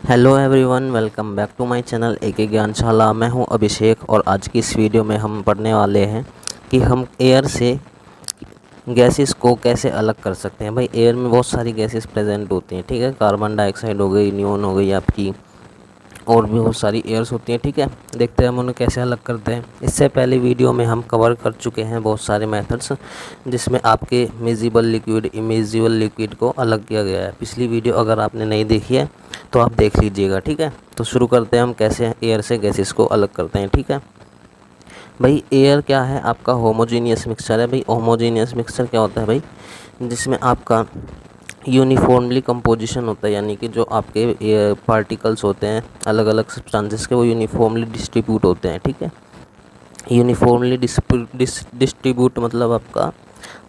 Hello everyone, welcome back to my channel AK Gyanshala. मैं हूं अभिषेक और आज की इस वीडियो में हम पढ़ने वाले हैं कि हम एयर से गैसेस को कैसे अलग कर सकते हैं। भाई एयर में बहुत सारी गैसेस प्रेजेंट होती हैं, ठीक है। कार्बन डाइऑक्साइड हो गई, नियोन हो गई आपकी, और भी बहुत सारी एयर्स होती हैं, ठीक है। देखते हैं हम उन्हें कैसे अलग करते हैं। इससे पहले वीडियो में हम कवर कर चुके हैं बहुत सारे मेथड्स, जिसमें आपके मिजिबल लिक्विड, इमिजिबल लिक्विड को अलग किया गया है। पिछली वीडियो अगर आपने नहीं देखी है तो आप देख लीजिएगा, ठीक है। तो शुरू करते हैं हम कैसे एयर से गैसेस को अलग करते हैं, ठीक है। भाई एयर क्या है, आपका होमोजीनियस मिक्सचर है। भाई होमोजीनियस मिक्सचर क्या होता है भाई, जिसमें आपका यूनिफॉर्मली कंपोजिशन होता है, यानी कि जो आपके पार्टिकल्स होते हैं अलग अलग सब्सटेंसेस के, वो यूनिफॉर्मली डिस्ट्रीब्यूट होते हैं, ठीक है। यूनिफॉर्मली डिस्ट्रीब्यूट मतलब आपका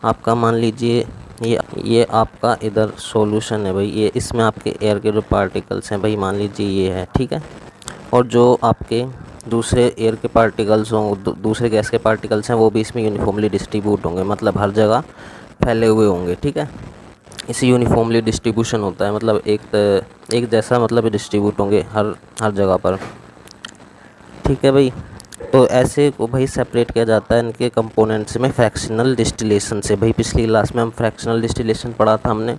आपका मान लीजिए ये आपका इधर सॉल्यूशन है भाई, ये इसमें आपके एयर के जो पार्टिकल्स हैं भाई, मान लीजिए ये है, ठीक है। और जो आपके दूसरे एयर के पार्टिकल्स हों, दूसरे गैस के पार्टिकल्स हैं, वो भी इसमें यूनिफॉर्मली डिस्ट्रीब्यूट होंगे, मतलब हर जगह फैले हुए होंगे, ठीक है। इसे यूनिफॉर्मली डिस्ट्रीब्यूशन होता है, मतलब एक जैसा मतलब डिस्ट्रीब्यूट होंगे हर हर जगह पर, ठीक है भाई। तो ऐसे को भाई सेपरेट किया जाता है इनके कंपोनेंट्स में फ्रैक्शनल डिस्टिलेशन से। भाई पिछली क्लास में हम फ्रैक्शनल डिस्टिलेशन पढ़ा था हमने,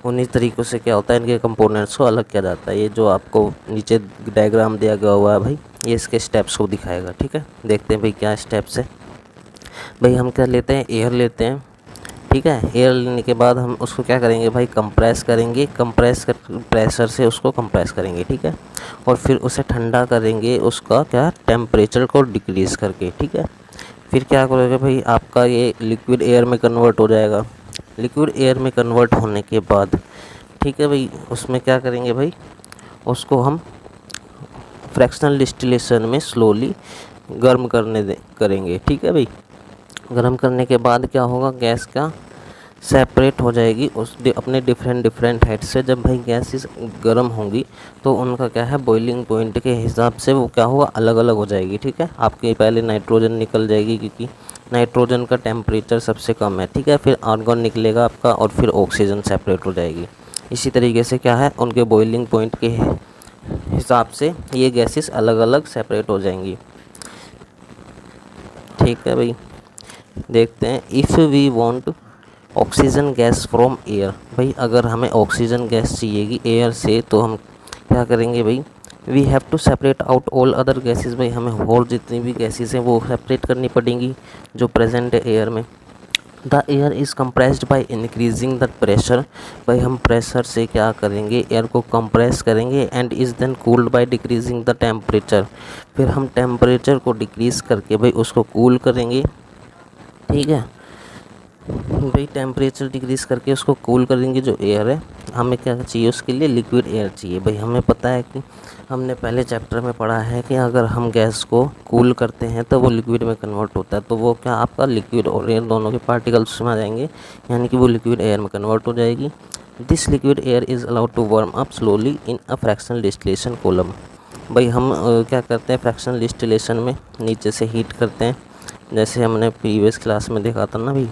उन्हीं तरीक़ों से क्या होता है इनके कंपोनेंट्स को अलग किया जाता है। ये जो आपको नीचे डायग्राम दिया गया हुआ है भाई, ये इसके स्टेप्स को दिखाएगा, ठीक है। देखते हैं भाई क्या स्टेप्स है। भाई हम क्या लेते हैं, एयर लेते हैं, ठीक है। एयर लेने के बाद हम उसको क्या करेंगे भाई, कंप्रेस करेंगे, प्रेशर से उसको कंप्रेस करेंगे, ठीक है। और फिर उसे ठंडा करेंगे, उसका क्या टेम्परेचर को डिक्रीज़ करके, ठीक है। फिर क्या करोगे भाई, आपका ये लिक्विड एयर में कन्वर्ट हो जाएगा। लिक्विड एयर में कन्वर्ट होने के बाद, ठीक है भाई, उसमें क्या करेंगे भाई, उसको हम फ्रैक्शनल डिस्टिलेशन में स्लोली गर्म करेंगे, ठीक है भाई। गर्म करने के बाद क्या होगा, गैस का सेपरेट हो जाएगी उस अपने डिफरेंट हाइट से। जब भाई गैसेस गर्म होंगी तो उनका क्या है, बॉइलिंग पॉइंट के हिसाब से वो क्या होगा, अलग अलग हो जाएगी, ठीक है। आपके पहले नाइट्रोजन निकल जाएगी, क्योंकि नाइट्रोजन का टेम्परेचर सबसे कम है, ठीक है। फिर आर्गन निकलेगा आपका, और फिर ऑक्सीजन सेपरेट हो जाएगी। इसी तरीके से क्या है, उनके बॉइलिंग पॉइंट के हिसाब से ये गैसेस अलग अलग सेपरेट हो जाएंगी, ठीक है भाई। देखते हैं, if we want oxygen gas from air. भाई अगर हमें ऑक्सीजन गैस चाहिएगी एयर से, तो हम क्या करेंगे भाई, we have to separate out all other gases. भाई हमें और जितनी भी गैसेस हैं वो सेपरेट करनी पड़ेंगी जो प्रेजेंट है एयर में। The air is compressed by increasing the pressure. भाई हम प्रेशर से क्या करेंगे, एयर को कंप्रेस करेंगे, and is then cooled by decreasing the temperature. फिर हम टेम्परेचर को डिक्रीज़ करके भाई उसको कूल करेंगे, ठीक है भाई। टेम्परेचर डिक्रीज़ करके उसको कूल करेंगे जो एयर है। हमें क्या चाहिए उसके लिए, लिक्विड एयर चाहिए। भाई हमें पता है कि हमने पहले चैप्टर में पढ़ा है कि अगर हम गैस को कूल करते हैं तो वो लिक्विड में कन्वर्ट होता है, तो वो क्या आपका लिक्विड और एयर दोनों के पार्टिकल्स उसमें आ जाएंगे, यानी कि वो लिक्विड एयर में कन्वर्ट हो जाएगी। This liquid air is allowed to warm up slowly in a fractional distillation column. भाई हम क्या करते हैं, फ्रैक्शनल डिस्टिलेशन में नीचे से हीट करते हैं, जैसे हमने प्रीवियस क्लास में देखा था ना भाई,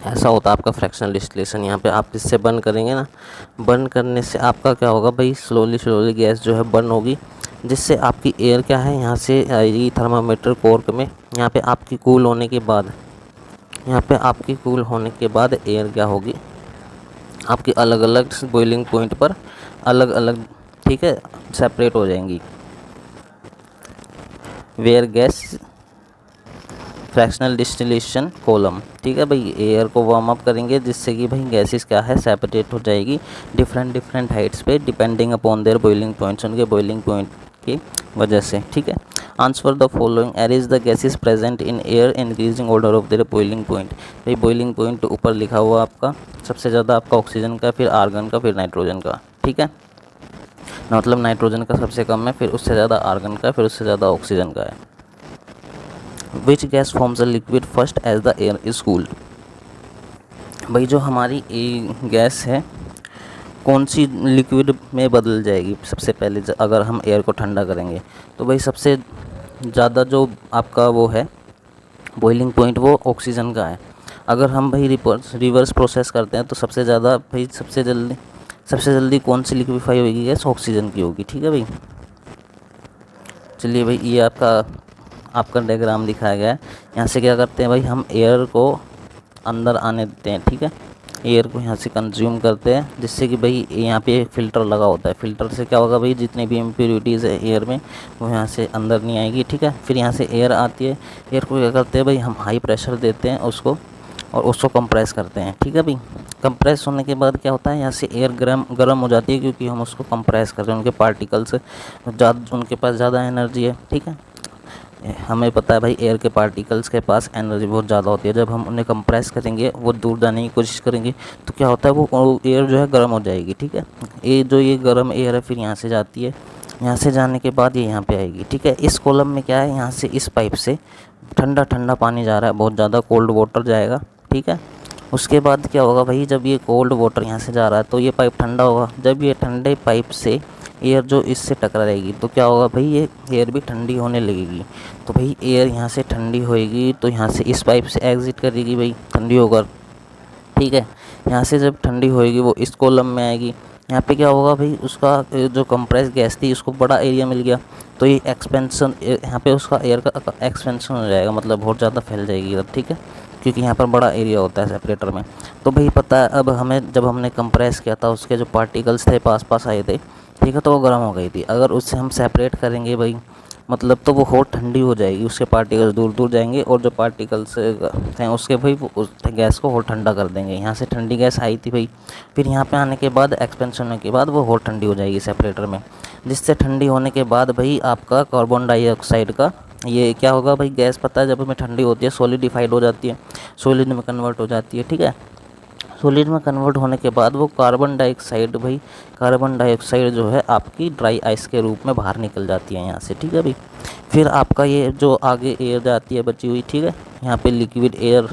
ऐसा होता है आपका फ्रैक्शनल डिस्टिलेशन। यहाँ पे आप इससे बर्न करेंगे ना, बर्न करने से आपका क्या होगा भाई, स्लोली गैस जो है बर्न होगी, जिससे आपकी एयर क्या है, यहाँ से आएगी थर्मामीटर कोर्क में। यहाँ पे आपकी कूल होने के बाद, यहाँ पे आपकी कूल होने के बाद एयर क्या होगी, आपकी अलग अलग बॉइलिंग पॉइंट पर अलग अलग, ठीक है, सेपरेट हो जाएंगी। Where gas fractional distillation column, ठीक है भाई। एयर को वार्म अप करेंगे जिससे कि भाई गैसेस क्या है, सेपरेट हो जाएगी डिफरेंट हाइट्स पे, depending upon their boiling points, उनके बॉइलिंग पॉइंट की वजह से, ठीक है। Answer the following, arrange the gases present in air increasing order of their boiling point. भाई बॉइलिंग पॉइंट ऊपर लिखा हुआ आपका, सबसे ज़्यादा आपका ऑक्सीजन का, फिर आर्गन का, फिर नाइट्रोजन का, ठीक है। मतलब नाइट्रोजन का सबसे कम है, फिर उससे ज़्यादा आर्गन का, फिर उससे ज़्यादा ऑक्सीजन का है। Which gas forms a liquid first as the air is cooled. भाई जो हमारी गैस है कौन सी लिक्विड में बदल जाएगी सबसे पहले, अगर हम एयर को ठंडा करेंगे तो भाई सबसे ज़्यादा जो आपका वो है बॉइलिंग पॉइंट, वो ऑक्सीजन का है। अगर हम भाई रिवर्स प्रोसेस करते हैं तो सबसे ज़्यादा भाई सबसे जल्दी सबसे जल्दी कौन सी लिक्विफाई होगी गैस? ऑक्सीजन की होगी। ठीक है भाई, चलिए भाई ये आपका डायग्राम दिखाया गया है। यहाँ से क्या करते हैं भाई, हम एयर को अंदर आने देते हैं। ठीक है, एयर को यहाँ से कंज्यूम करते हैं, जिससे कि भाई यहाँ पे एक फ़िल्टर लगा होता है। फ़िल्टर से क्या होगा भाई, जितनी भी इम्प्योरिटीज़ है एयर में वो यहाँ से अंदर नहीं आएगी। ठीक है, फिर यहाँ से एयर आती है। एयर को क्या करते हैं भाई, हम हाई प्रेशर देते हैं उसको और उसको कंप्रेस करते हैं। ठीक है भाई, कंप्रेस होने के बाद क्या होता है, यहाँ से एयर गर्म हो जाती है, क्योंकि हम उसको कंप्रेस कर रहे हैं। उनके पार्टिकल्स ज़्यादा, उनके पास ज़्यादा एनर्जी है। ठीक है, हमें पता है भाई एयर के पार्टिकल्स के पास एनर्जी बहुत ज़्यादा होती है। जब हम उन्हें कंप्रेस करेंगे, वो दूर जाने की कोशिश करेंगे, तो क्या होता है वो एयर जो है गर्म हो जाएगी। ठीक है, ये गर्म एयर है फिर यहाँ से जाती है। यहाँ से जाने के बाद ये यहाँ पे आएगी। ठीक है, इस कॉलम में क्या है, यहाँ से इस पाइप से ठंडा ठंडा पानी जा रहा है, बहुत ज़्यादा कोल्ड वाटर जाएगा। ठीक है, उसके बाद क्या होगा भाई, जब ये कोल्ड वाटर यहाँ से जा रहा है तो ये पाइप ठंडा होगा। जब ये ठंडे पाइप से एयर जो इससे टकराएगी तो क्या होगा भाई, ये एयर भी ठंडी होने लगेगी। तो भाई एयर यहाँ से ठंडी होएगी तो यहाँ से इस पाइप से एग्ज़िट करेगी भाई ठंडी होकर। ठीक है, यहाँ से जब ठंडी होएगी वो इस कॉलम में आएगी। यहाँ पे क्या होगा भाई, उसका जो कंप्रेस गैस थी उसको बड़ा एरिया मिल गया, तो ये एक्सपेंशन, यहाँ पे उसका एयर का एक्सपेंशन हो जाएगा, मतलब बहुत ज़्यादा फैल जाएगी अब। ठीक है, क्योंकि यहाँ पर बड़ा एरिया होता है सेपरेटर में। तो भाई पता है, अब हमें जब हमने कंप्रेस किया था उसके जो पार्टिकल्स थे पास पास आए थे, ठीक है, तो वो गर्म हो गई थी। अगर उससे हम सेपरेट करेंगे भाई, मतलब तो वो और ठंडी हो जाएगी, उसके पार्टिकल्स दूर दूर जाएंगे और जो पार्टिकल्स हैं उसके भाई वो उस गैस को और ठंडा कर देंगे। यहाँ से ठंडी गैस आई थी भाई, फिर यहाँ पे आने के बाद एक्सपेंशन होने के बाद वो और ठंडी हो जाएगी सेपरेटर में, जिससे ठंडी होने के बाद भाई आपका कार्बन डाइऑक्साइड का ये क्या होगा भाई, गैस पता है जब हमें ठंडी होती है सॉलिडिफाइड हो जाती है, सॉलिड में कन्वर्ट हो जाती है। ठीक है, सॉलिड में कन्वर्ट होने के बाद वो कार्बन डाइऑक्साइड भाई, कार्बन डाइऑक्साइड जो है आपकी ड्राई आइस के रूप में बाहर निकल जाती है यहाँ से। ठीक है भाई, फिर आपका ये जो आगे एयर जाती है बची हुई, ठीक है, यहाँ पे लिक्विड एयर,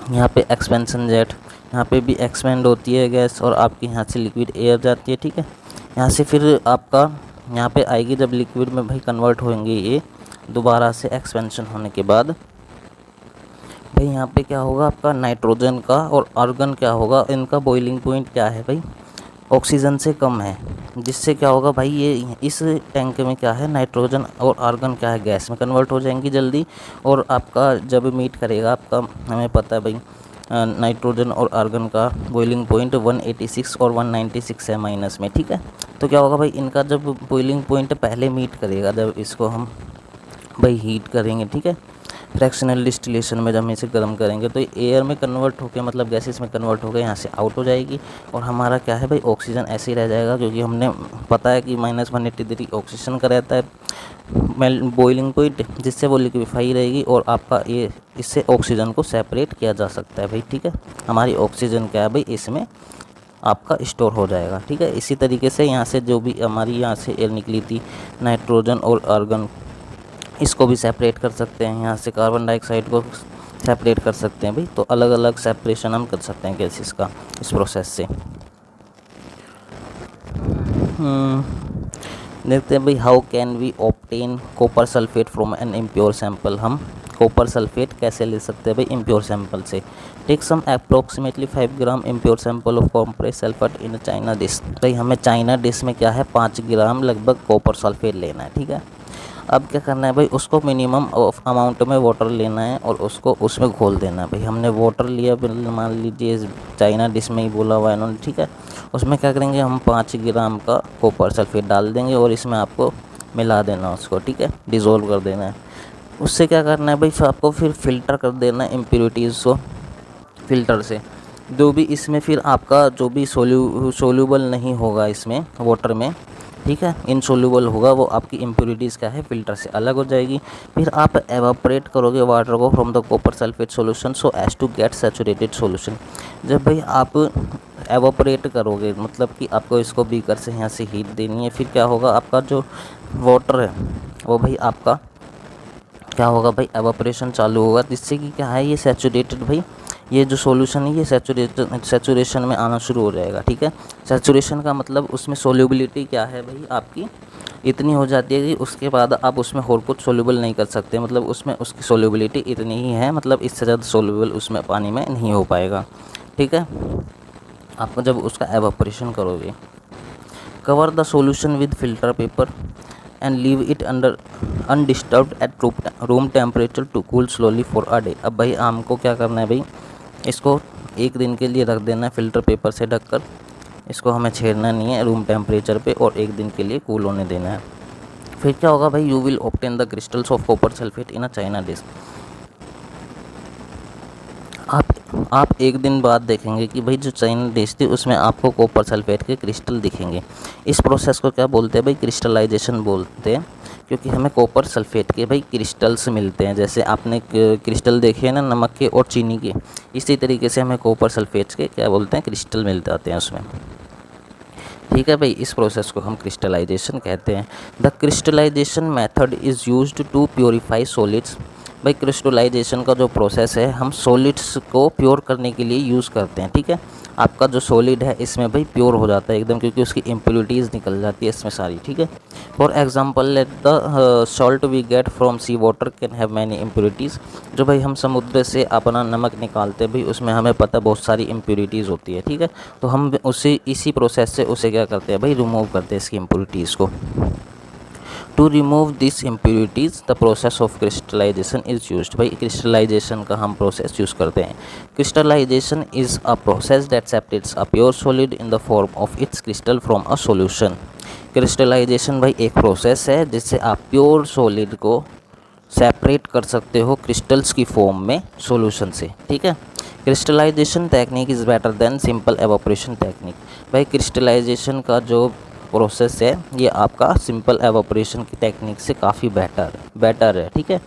यहाँ पे एक्सपेंशन जेट, यहाँ पे भी एक्सपेंड होती है गैस और आपकी यहाँ से लिक्विड एयर जाती है। ठीक है, यहाँ से फिर आपका यहाँ पे आएगी जब लिक्विड में भाई कन्वर्ट होंगे ये दोबारा से एक्सपेंशन होने के बाद भाई, यहाँ पे क्या होगा आपका नाइट्रोजन का और आर्गन क्या होगा, इनका बॉइलिंग पॉइंट क्या है भाई, ऑक्सीजन से कम है, जिससे क्या होगा भाई ये इस टैंक में क्या है, नाइट्रोजन और आर्गन क्या है, गैस में कन्वर्ट हो जाएंगी जल्दी। और आपका जब मीट करेगा आपका, हमें पता है भाई नाइट्रोजन और आर्गन का बॉइलिंग पॉइंट 186 और 196 है माइनस में। ठीक है, तो क्या होगा भाई, इनका जब बॉइलिंग पॉइंट पहले मीट करेगा, जब इसको हम भाई हीट करेंगे, ठीक है, फ्रैक्शनल डिस्टिलेशन में जब हम इसे गर्म करेंगे तो एयर में कन्वर्ट होकर, मतलब गैसेस में कन्वर्ट होकर यहाँ से आउट हो जाएगी और हमारा क्या है भाई, ऑक्सीजन ऐसे ही रह जाएगा, क्योंकि हमने पता है कि -180 ऑक्सीजन का रहता है बॉइलिंग पॉइंट, जिससे वो लिक्विफाई रहेगी और आपका ये इससे ऑक्सीजन को सेपरेट किया जा सकता है भाई। ठीक है, हमारी ऑक्सीजन क्या है भाई, इसमें आपका स्टोर हो जाएगा। ठीक है, इसी तरीके से यहाँ से जो भी हमारी यहाँ से एयर निकली थी, नाइट्रोजन और आर्गन, इसको भी सेपरेट कर सकते हैं, यहाँ से कार्बन डाइऑक्साइड को सेपरेट कर सकते हैं भाई। तो अलग अलग सेपरेशन हम कर सकते हैं गैसेस का इस प्रोसेस से। देखते हैं भाई, how can we obtain copper sulphate from an impure sample. हम कॉपर सल्फेट कैसे ले सकते हैं भाई इम्प्योर सैंपल से। Take some approximately 5 gram impure sample of copper sulphate in china dish. भाई हमें चाइना डिश में क्या है, 5 ग्राम लगभग कॉपर सल्फेट लेना है। ठीक है, अब क्या करना है भाई, उसको मिनिमम अमाउंट में वाटर लेना है और उसको उसमें घोल देना है। भाई हमने वाटर लिया, मान लीजिए चाइना डिश में ही बोला हुआ है इन्होंने। ठीक है, उसमें क्या करेंगे, हम 5 ग्राम का कॉपर सल्फेट डाल देंगे और इसमें आपको मिला देना उसको। ठीक है, डिज़ोल्व कर देना है। उससे क्या करना है भाई, फिर आपको फिर फ़िल्टर कर देना है इम्प्योरिटीज़ को फ़िल्टर से। जो भी इसमें फिर आपका जो भी सोल्यूबल नहीं होगा इसमें वाटर में, ठीक है, इनसोल्यूबल होगा, वो आपकी इम्प्योरिटीज़ क्या है, फ़िल्टर से अलग हो जाएगी। फिर आप एवापोरेट करोगे वाटर को from the copper sulphate solution so as to get saturated solution. जब भाई आप एवापोरेट करोगे, मतलब कि आपको इसको बीकर से यहाँ से हीट देनी है, फिर क्या होगा, आपका जो वाटर है वो भाई आपका क्या होगा भाई, एवापोरेशन चालू होगा, जिससे कि क्या है, ये सैचुरेटेड भाई, ये जो सॉल्यूशन है ये सैचुरेशन में आना शुरू हो जाएगा। ठीक है, सैचुरेशन का मतलब उसमें सोल्यूबिलिटी क्या है भाई आपकी, इतनी हो जाती है कि उसके बाद आप उसमें और कुछ सोल्यूबल नहीं कर सकते, मतलब उसमें उसकी सोल्यूबिलिटी इतनी ही है, मतलब इससे ज़्यादा सोल्यूबल उसमें पानी में नहीं हो पाएगा। ठीक है, आपको जब उसका एवापोरेशन करोगे, cover the solution with filter paper and leave it under undisturbed at room temperature to cool slowly for a day. अब भाई हमको क्या करना है भाई, इसको एक दिन के लिए रख देना है फिल्टर पेपर से ढककर, इसको हमें छेड़ना नहीं है रूम टेम्परेचर पे, और एक दिन के लिए कूल होने देना है। फिर क्या होगा भाई, you will obtain the crystals of copper sulphate in a China dish. आप एक दिन बाद देखेंगे कि भाई जो चाइना डिश थी उसमें आपको कॉपर सल्फेट के क्रिस्टल दिखेंगे। इस प्रोसेस को क्या बोलते हैं भाई, क्रिस्टलाइजेशन बोलते हैं, क्योंकि हमें कॉपर सल्फेट के भाई क्रिस्टल्स मिलते हैं। जैसे आपने क्रिस्टल देखे हैं ना नमक के और चीनी के, इसी तरीके से हमें कॉपर सल्फेट के क्या बोलते हैं, क्रिस्टल मिल जाते हैं उसमें। ठीक है भाई, इस प्रोसेस को हम क्रिस्टलाइजेशन कहते हैं। The crystallisation method is used to purify solids. भाई क्रिस्टलाइजेशन का जो प्रोसेस है हम सॉलिड्स को प्योर करने के लिए यूज़ करते हैं। ठीक है, आपका जो सॉलिड है इसमें भाई प्योर हो जाता है एकदम, क्योंकि उसकी इम्प्योरिटीज़ निकल जाती है इसमें सारी। ठीक है, for example let the salt we get from sea water can have many impurities. जो भाई हम समुद्र से अपना नमक निकालते हैं भाई, उसमें हमें पता बहुत सारी इम्प्योरिटीज़ होती है। ठीक है, तो हम उसे इसी प्रोसेस से उसे क्या करते हैं भाई, रिमूव करते हैं इसकी इम्प्योरिटीज़ को। To remove this impurities the process of crystallisation is used. भाई क्रिस्टलाइजेशन का हम प्रोसेस यूज़ करते हैं। Crystallisation is a process that separates a pure solid in the form of its crystal from a solution. Crystallisation भाई एक process है जिससे आप प्योर सॉलिड को सेपरेट कर सकते हो क्रिस्टल्स की फॉर्म में सॉल्यूशन से। ठीक है, crystallisation technique is better than simple evaporation technique. भाई क्रिस्टलाइजेशन का जो प्रोसेस है ये आपका सिंपल एवापोरेशन की टेक्निक से काफ़ी बेटर है। ठीक है,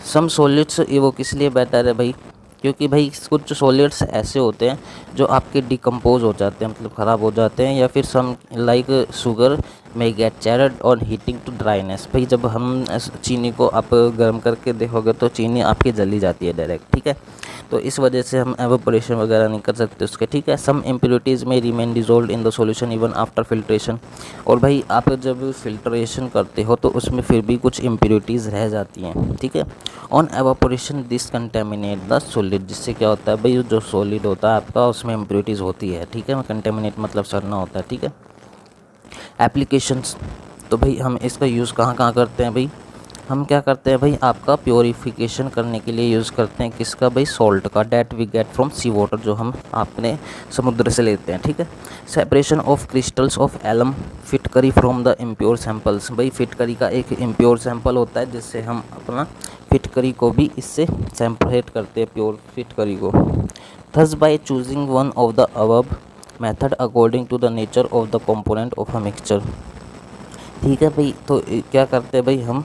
सम सॉलिड्स, ये वो किस लिए बेटर है भाई, क्योंकि भाई कुछ सॉलिड्स ऐसे होते हैं जो आपके डिकम्पोज हो जाते हैं, मतलब ख़राब हो जाते हैं, या फिर सम लाइक शुगर में गेट चैरड और हीटिंग टू ड्राइनेस। भाई जब हम चीनी को आप गर्म करके देखोगे तो चीनी आपकी जली जाती है डायरेक्ट। ठीक है, तो इस वजह से हम एवापोरेशन वगैरह नहीं कर सकते उसके। ठीक है, सम इम्प्योरिटीज़ में remain dissolve in the solution even after filtration. और भाई आप जब फिल्ट्रेशन करते हो तो उसमें फिर भी कुछ इम्प्योरिटीज़ रह जाती हैं। ठीक है, on evaporation this contaminate the solid, जिससे क्या होता है भाई, जो सॉलिड होता है आपका उसमें इम्प्योरिटीज़ होती है। ठीक है, कंटेमिनेट मतलब सड़ना होता है। ठीक है, एप्लीकेशंस, तो भाई हम इसका यूज़ कहाँ कहाँ करते हैं भाई, हम क्या करते हैं भाई, आपका प्योरीफिकेशन करने के लिए यूज़ करते हैं किसका भाई, सॉल्ट का, that we get from sea water, जो हम अपने समुद्र से लेते हैं। ठीक है, separation of crystals of alum फिटकरी फ्रॉम द इम्प्योर सैंपल्स। भाई फिटकरी का एक इम्प्योर सैंपल होता है जिससे हम अपना फिटकरी को भी इससे सेपरेट करते हैं, प्योर फिटकरी को। Thus by choosing one of the above method according to the nature of the component of a mixture. ठीक है भाई, तो क्या करते हैं भाई, हम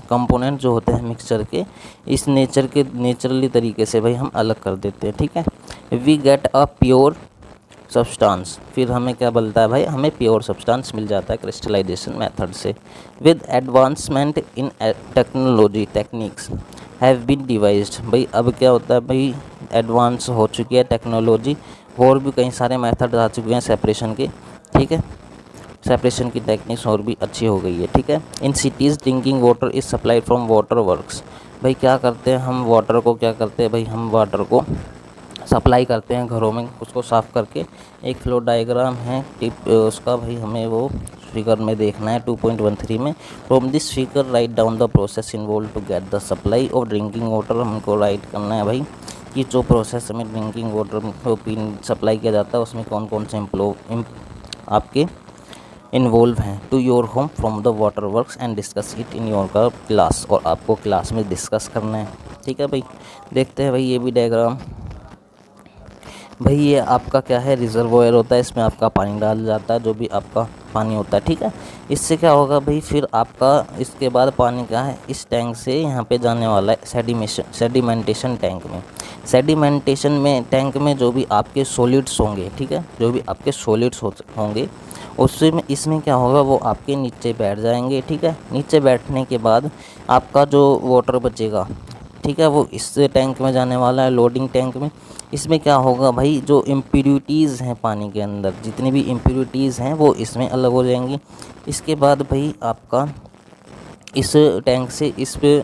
कंपोनेंट जो होते हैं मिक्सचर के, इस नेचुरली तरीके से भाई हम अलग कर देते हैं। ठीक है, we get a pure substance, फिर हमें क्या बोलता है भाई, हमें प्योर सब्सटेंस मिल जाता है क्रिस्टलाइजेशन मेथड से। With advancement in technology techniques have been devised. भाई अब क्या होता है भाई, एडवांस हो चुकी है टेक्नोलॉजी, और भी कई सारे मेथड आ चुके हैं सेपरेशन के। ठीक है, सेपरेशन की टेक्निक्स और भी अच्छी हो गई है। ठीक है, in cities drinking water is supplied from water works. भाई क्या करते हैं हम, वाटर को क्या करते हैं भाई, हम वाटर को सप्लाई करते हैं घरों में, उसको साफ़ करके। एक फ्लो डायग्राम है टिप उसका भाई, हमें वो फिगर में देखना है 2.13 में। From this figure write down the process involve to get the supply of drinking water. हमको राइट करना है भाई कि जो प्रोसेस में ड्रिंकिंग वाटर को सप्लाई किया जाता है उसमें कौन कौन से आपके इन्वॉल्व हैं। To your home from the water works and discuss it in your class, और आपको क्लास में डिस्कस करना है। ठीक है भाई, देखते हैं भाई ये भी डायग्राम। भाई ये आपका क्या है, रिजर्वोयर होता है, इसमें आपका पानी डाल जाता है, जो भी आपका पानी होता है। ठीक है, इससे क्या होगा भाई, फिर आपका इसके बाद पानी क्या है, इस टैंक से यहाँ पे जाने वाला है सेडिमेंटेशन टैंक में। सेडिमेंटेशन में टैंक में जो भी आपके सॉलिड्स होंगे, ठीक है, जो भी आपके सॉलिड्स होंगे उससे में इसमें क्या होगा, वो आपके नीचे बैठ जाएंगे। ठीक है, नीचे बैठने के बाद आपका जो वाटर बचेगा, ठीक है, वो इस टैंक में जाने वाला है, लोडिंग टैंक में। इसमें क्या होगा भाई, जो इम्प्योरिटीज़ हैं पानी के अंदर, जितनी भी इम्प्योरिटीज़ हैं वो इसमें अलग हो जाएंगी। इसके बाद भाई आपका इस टैंक से इस पे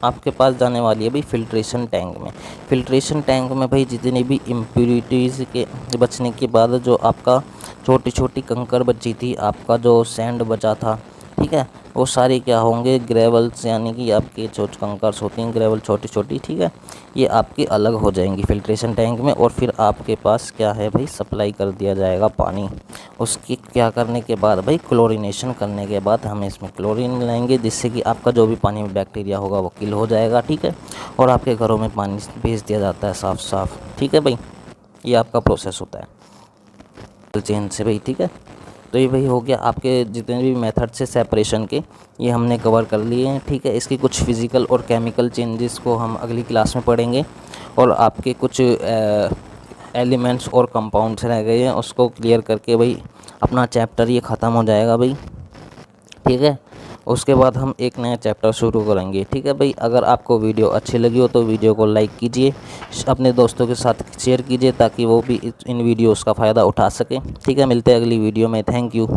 आपके पास जाने वाली है भाई फ़िल्ट्रेशन टैंक में। फ़िल्ट्रेशन टैंक में भाई जितनी भी इम्प्योरिटीज़ के बचने के बाद जो आपका छोटी छोटी कंकड़ बची थी, आपका जो सैंड बचा था, ठीक है, वो सारी क्या होंगे, ग्रेवल्स, यानी कि आपके जो कंकर्स होती हैं ग्रेवल छोटी छोटी, ठीक है, ये आपकी अलग हो जाएंगी फ़िल्ट्रेशन टैंक में। और फिर आपके पास क्या है भाई, सप्लाई कर दिया जाएगा पानी। उसकी क्या करने के बाद भाई, क्लोरीनेशन करने के बाद हम इसमें क्लोरीन मिलाएंगे, जिससे कि आपका जो भी पानी में बैक्टीरिया होगा वो किल हो जाएगा, ठीक है। और आपके घरों में पानी भेज दिया जाता है साफ़ साफ़, ठीक है भाई। ये आपका प्रोसेस होता है चेंज से भाई, ठीक है। तो ये भाई हो गया आपके जितने भी मेथड से सेपरेशन के, ये हमने कवर कर लिए हैं, ठीक है। इसकी कुछ फिज़िकल और केमिकल चेंजेस को हम अगली क्लास में पढ़ेंगे, और आपके कुछ एलिमेंट्स और कंपाउंड्स रह गए हैं, उसको क्लियर करके भाई अपना चैप्टर ये ख़त्म हो जाएगा भाई, ठीक है। उसके बाद हम एक नया चैप्टर शुरू करेंगे, ठीक है भाई। अगर आपको वीडियो अच्छी लगी हो तो वीडियो को लाइक कीजिए, अपने दोस्तों के साथ शेयर कीजिए, ताकि वो भी इन वीडियोस का फ़ायदा उठा सकें, ठीक है। मिलते हैं अगली वीडियो में, थैंक यू।